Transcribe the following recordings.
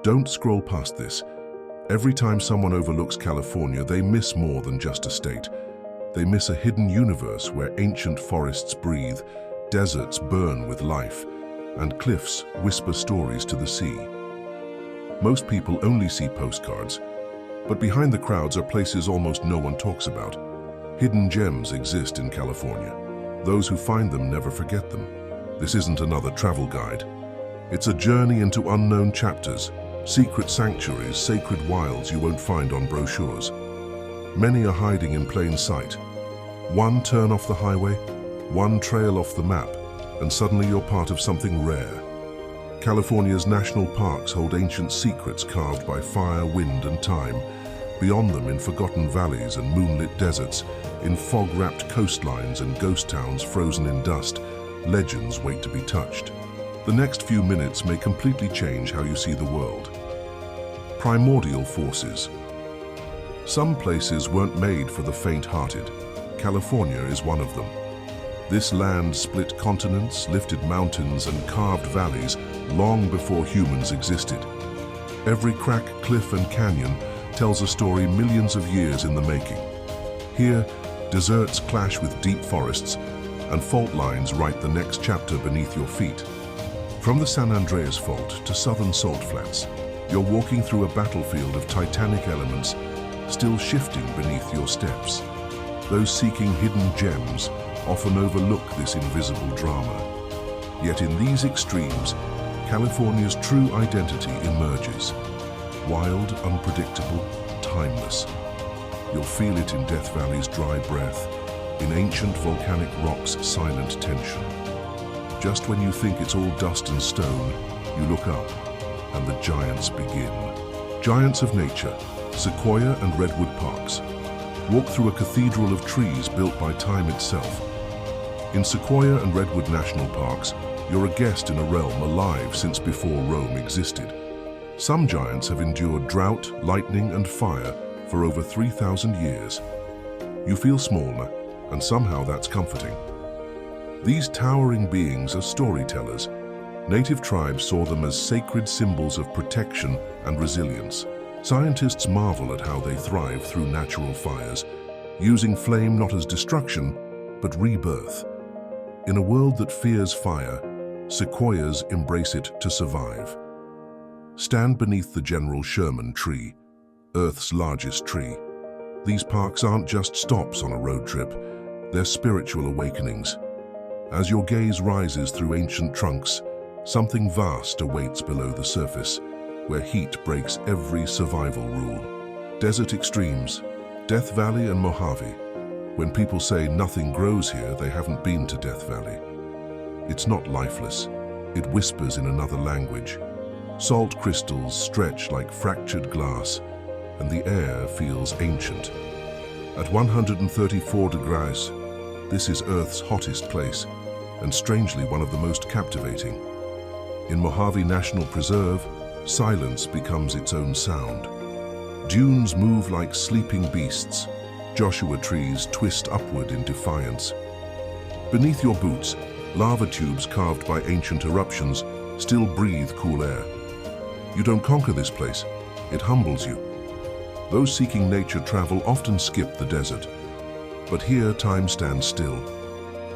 Don't scroll past this. Every time someone overlooks California, they miss more than just a state. They miss a hidden universe where ancient forests breathe, deserts burn with life, and cliffs whisper stories to the sea. Most people only see postcards, but behind the crowds are places almost no one talks about. Hidden gems exist in California. Those who find them never forget them. This isn't another travel guide. It's a journey into unknown chapters, secret sanctuaries, sacred wilds you won't find on brochures. Many are hiding in plain sight. One turn off the highway, one trail off the map, and suddenly you're part of something rare. California's national parks hold ancient secrets carved by fire, wind, and time. Beyond them, in forgotten valleys and moonlit deserts, in fog-wrapped coastlines and ghost towns frozen in dust, legends wait to be touched. The next few minutes may completely change how you see the world. Primordial forces. Some places weren't made for the faint-hearted. California is one of them. This land split continents, lifted mountains, and carved valleys long before humans existed. Every crack, cliff, and canyon tells a story millions of years in the making. Here, deserts clash with deep forests, and fault lines write the next chapter beneath your feet. From the San Andreas Fault to southern salt flats, you're walking through a battlefield of titanic elements, still shifting beneath your steps. Those seeking hidden gems often overlook this invisible drama. Yet in these extremes, California's true identity emerges. Wild, unpredictable, timeless. You'll feel it in Death Valley's dry breath, in ancient volcanic rock's silent tension. Just when you think it's all dust and stone, you look up, and the giants begin. Giants of nature, sequoia and redwood parks. Walk through a cathedral of trees built by time itself. In Sequoia and Redwood National Parks, you're a guest in a realm alive since before Rome existed. Some giants have endured drought, lightning, and fire for over 3,000 years. You feel smaller, and somehow that's comforting. These towering beings are storytellers. Native tribes saw them as sacred symbols of protection and resilience. Scientists marvel at how they thrive through natural fires, using flame not as destruction, but rebirth. In a world that fears fire, sequoias embrace it to survive. Stand beneath the General Sherman tree, Earth's largest tree. These parks aren't just stops on a road trip, they're spiritual awakenings. As your gaze rises through ancient trunks, something vast awaits below the surface, where heat breaks every survival rule. Desert extremes, Death Valley and Mojave. When people say nothing grows here, they haven't been to Death Valley. It's not lifeless. It whispers in another language. Salt crystals stretch like fractured glass, and the air feels ancient. At 134 degrees, this is Earth's hottest place, and strangely one of the most captivating. In Mojave National Preserve, silence becomes its own sound. Dunes move like sleeping beasts. Joshua trees twist upward in defiance. Beneath your boots, lava tubes carved by ancient eruptions still breathe cool air. You don't conquer this place, it humbles you. Those seeking nature travel often skip the desert, but here time stands still.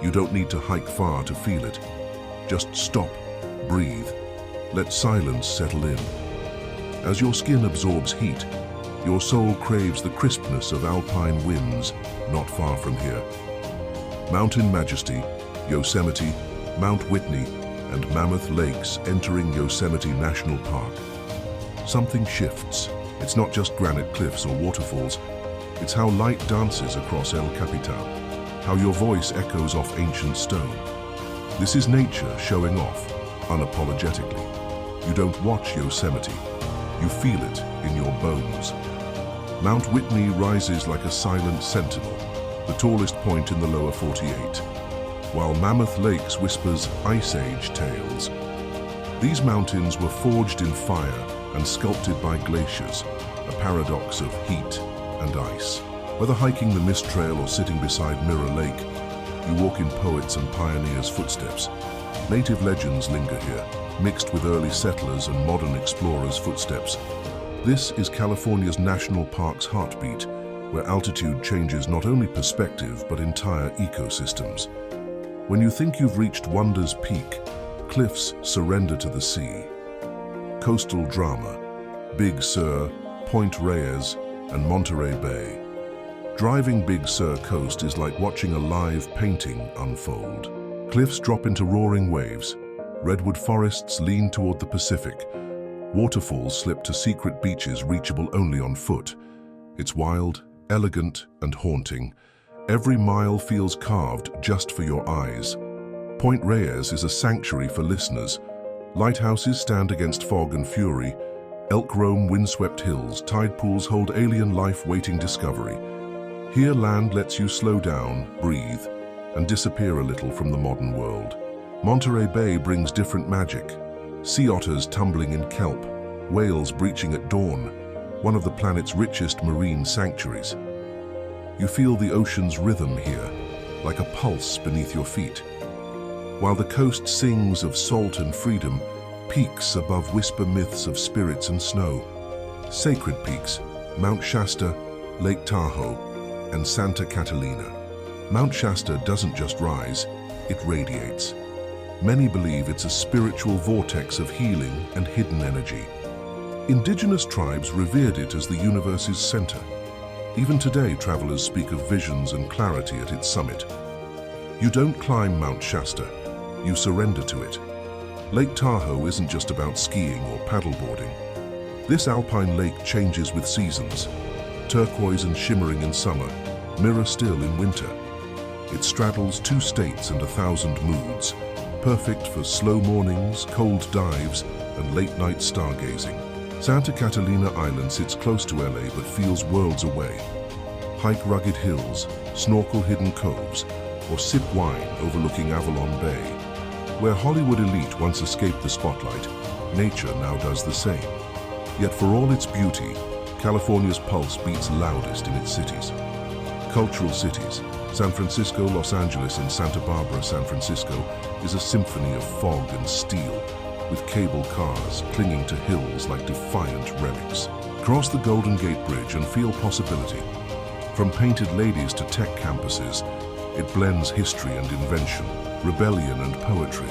You don't need to hike far to feel it. Just stop, breathe, let silence settle in. As your skin absorbs heat, your soul craves the crispness of alpine winds not far from here. Mountain Majesty, Yosemite, Mount Whitney, and Mammoth Lakes entering Yosemite National Park. Something shifts. It's not just granite cliffs or waterfalls. It's how light dances across El Capitan, how your voice echoes off ancient stone. This is nature showing off, unapologetically. You don't watch Yosemite, you feel it in your bones. Mount Whitney rises like a silent sentinel, the tallest point in the lower 48, while Mammoth Lakes whispers Ice Age tales. These mountains were forged in fire and sculpted by glaciers, a paradox of heat and ice. Whether hiking the Mist Trail or sitting beside Mirror Lake, you walk in poets' and pioneers' footsteps. Native legends linger here, mixed with early settlers and modern explorers' footsteps. This is California's national park's heartbeat, where altitude changes not only perspective but entire ecosystems. When you think you've reached wonder's peak, cliffs surrender to the sea. Coastal drama, Big Sur, Point Reyes, and Monterey Bay. Driving Big Sur coast is like watching a live painting unfold. Cliffs drop into roaring waves. Redwood forests lean toward the Pacific. Waterfalls slip to secret beaches reachable only on foot. It's wild, elegant, and haunting. Every mile feels carved just for your eyes. Point Reyes is a sanctuary for listeners. Lighthouses stand against fog and fury. Elk roam windswept hills. Tide pools hold alien life waiting discovery. Here land lets you slow down, breathe, and disappear a little from the modern world. Monterey Bay brings different magic. Sea otters tumbling in kelp, whales breaching at dawn, one of the planet's richest marine sanctuaries. You feel the ocean's rhythm here, like a pulse beneath your feet. While the coast sings of salt and freedom, peaks above whisper myths of spirits and snow. Sacred peaks, Mount Shasta, Lake Tahoe, and Santa Catalina. Mount Shasta doesn't just rise, it radiates. Many believe it's a spiritual vortex of healing and hidden energy. Indigenous tribes revered it as the universe's center. Even today, travelers speak of visions and clarity at its summit. You don't climb Mount Shasta, you surrender to it. Lake Tahoe isn't just about skiing or paddleboarding. This alpine lake changes with seasons. Turquoise and shimmering in summer, mirror still in winter. It straddles 2 states and 1,000 moods, perfect for slow mornings, cold dives, and late-night stargazing. Santa Catalina Island sits close to LA but feels worlds away. Hike rugged hills, snorkel hidden coves, or sip wine overlooking Avalon Bay. Where Hollywood elite once escaped the spotlight, nature now does the same. Yet for all its beauty, California's pulse beats loudest in its cities. Cultural cities, San Francisco, Los Angeles, and Santa Barbara, San Francisco, is a symphony of fog and steel, with cable cars clinging to hills like defiant relics. Cross the Golden Gate Bridge and feel possibility. From painted ladies to tech campuses, it blends history and invention, rebellion and poetry.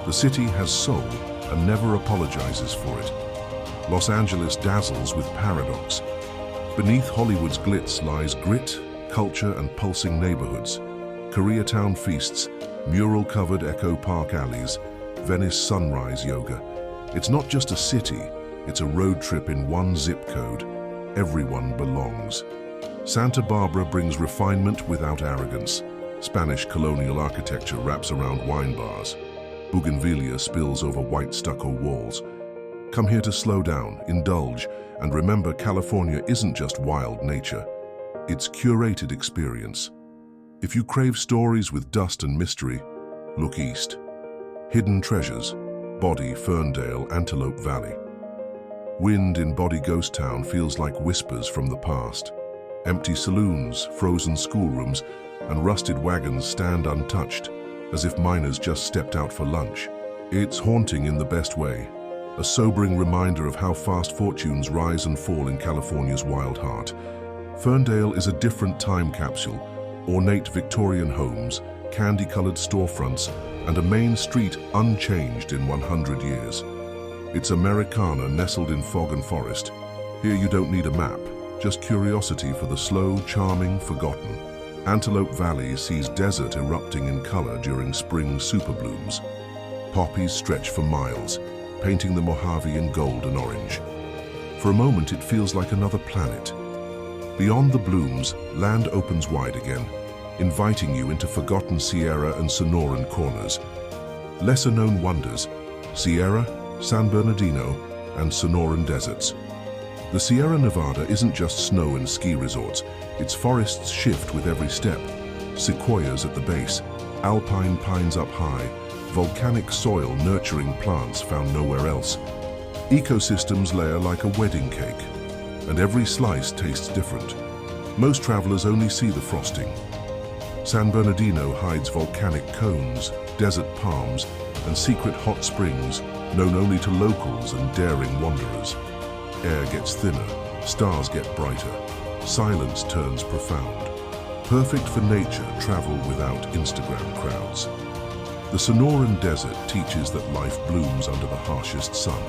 The city has soul and never apologizes for it. Los Angeles dazzles with paradox. Beneath Hollywood's glitz lies grit, culture, and pulsing neighborhoods. Koreatown feasts, mural-covered Echo Park alleys, Venice sunrise yoga. It's not just a city, it's a road trip in one zip code. Everyone belongs. Santa Barbara brings refinement without arrogance. Spanish colonial architecture wraps around wine bars. Bougainvillea spills over white stucco walls. Come here to slow down, indulge, and remember California isn't just wild nature. It's curated experience. If you crave stories with dust and mystery, look east. Hidden treasures, Body, Ferndale, Antelope Valley. Wind in Body Ghost Town feels like whispers from the past. Empty saloons, frozen schoolrooms, and rusted wagons stand untouched, as if miners just stepped out for lunch. It's haunting in the best way, a sobering reminder of how fast fortunes rise and fall in California's wild heart. Ferndale is a different time capsule, ornate Victorian homes, candy-colored storefronts, and a main street unchanged in 100 years. It's Americana nestled in fog and forest. Here you don't need a map, just curiosity for the slow, charming, forgotten. Antelope Valley sees desert erupting in color during spring superblooms. Poppies stretch for miles, painting the Mojave in gold and orange. For a moment it feels like another planet. Beyond the blooms, land opens wide again, inviting you into forgotten Sierra and Sonoran corners. Lesser-known wonders, Sierra, San Bernardino, and Sonoran deserts. The Sierra Nevada isn't just snow and ski resorts, its forests shift with every step. Sequoias at the base, alpine pines up high, volcanic soil nurturing plants found nowhere else. Ecosystems layer like a wedding cake, and every slice tastes different. Most travelers only see the frosting. San Bernardino hides volcanic cones, desert palms, and secret hot springs known only to locals and daring wanderers. Air gets thinner, stars get brighter, silence turns profound. Perfect for nature travel without Instagram crowds. The Sonoran Desert teaches that life blooms under the harshest sun.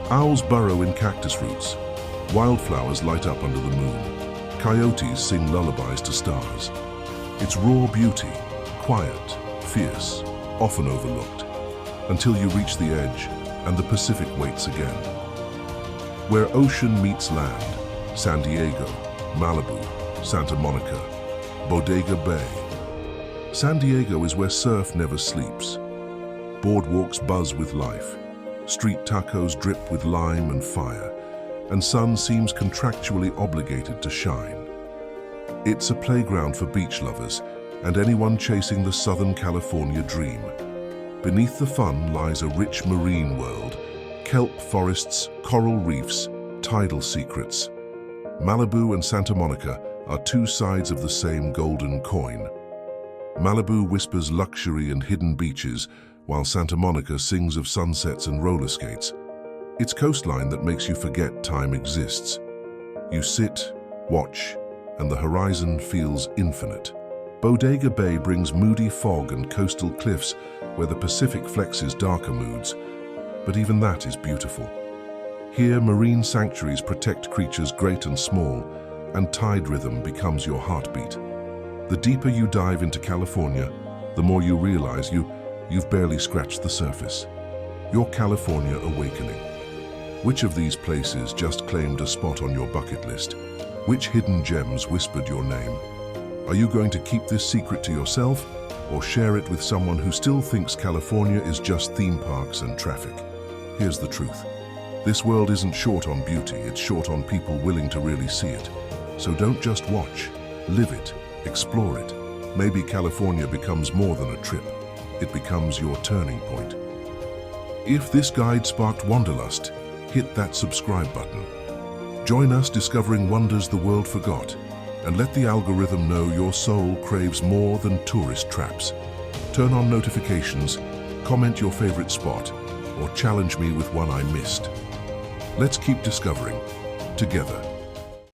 Owls burrow in cactus roots. Wildflowers light up under the moon. Coyotes sing lullabies to stars. It's raw beauty, quiet, fierce, often overlooked, until you reach the edge and the Pacific waits again. Where ocean meets land, San Diego, Malibu, Santa Monica, Bodega Bay. San Diego is where surf never sleeps. Boardwalks buzz with life. Street tacos drip with lime and fire, and sun seems contractually obligated to shine. It's a playground for beach lovers and anyone chasing the Southern California dream. Beneath the fun lies a rich marine world, kelp forests, coral reefs, tidal secrets. Malibu and Santa Monica are two sides of the same golden coin. Malibu whispers luxury and hidden beaches, while Santa Monica sings of sunsets and roller skates. It's coastline that makes you forget time exists. You sit, watch, and the horizon feels infinite. Bodega Bay brings moody fog and coastal cliffs where the Pacific flexes darker moods, but even that is beautiful. Here, marine sanctuaries protect creatures great and small, and tide rhythm becomes your heartbeat. The deeper you dive into California, the more you realize you've barely scratched the surface. Your California awakening. Which of these places just claimed a spot on your bucket list? Which hidden gems whispered your name? Are you going to keep this secret to yourself or share it with someone who still thinks California is just theme parks and traffic? Here's the truth. This world isn't short on beauty, it's short on people willing to really see it. So don't just watch, live it, explore it. Maybe California becomes more than a trip. It becomes your turning point. If this guide sparked wanderlust, hit that subscribe button. Join us discovering wonders the world forgot, and let the algorithm know your soul craves more than tourist traps. Turn on notifications, comment your favorite spot, or challenge me with one I missed. Let's keep discovering together.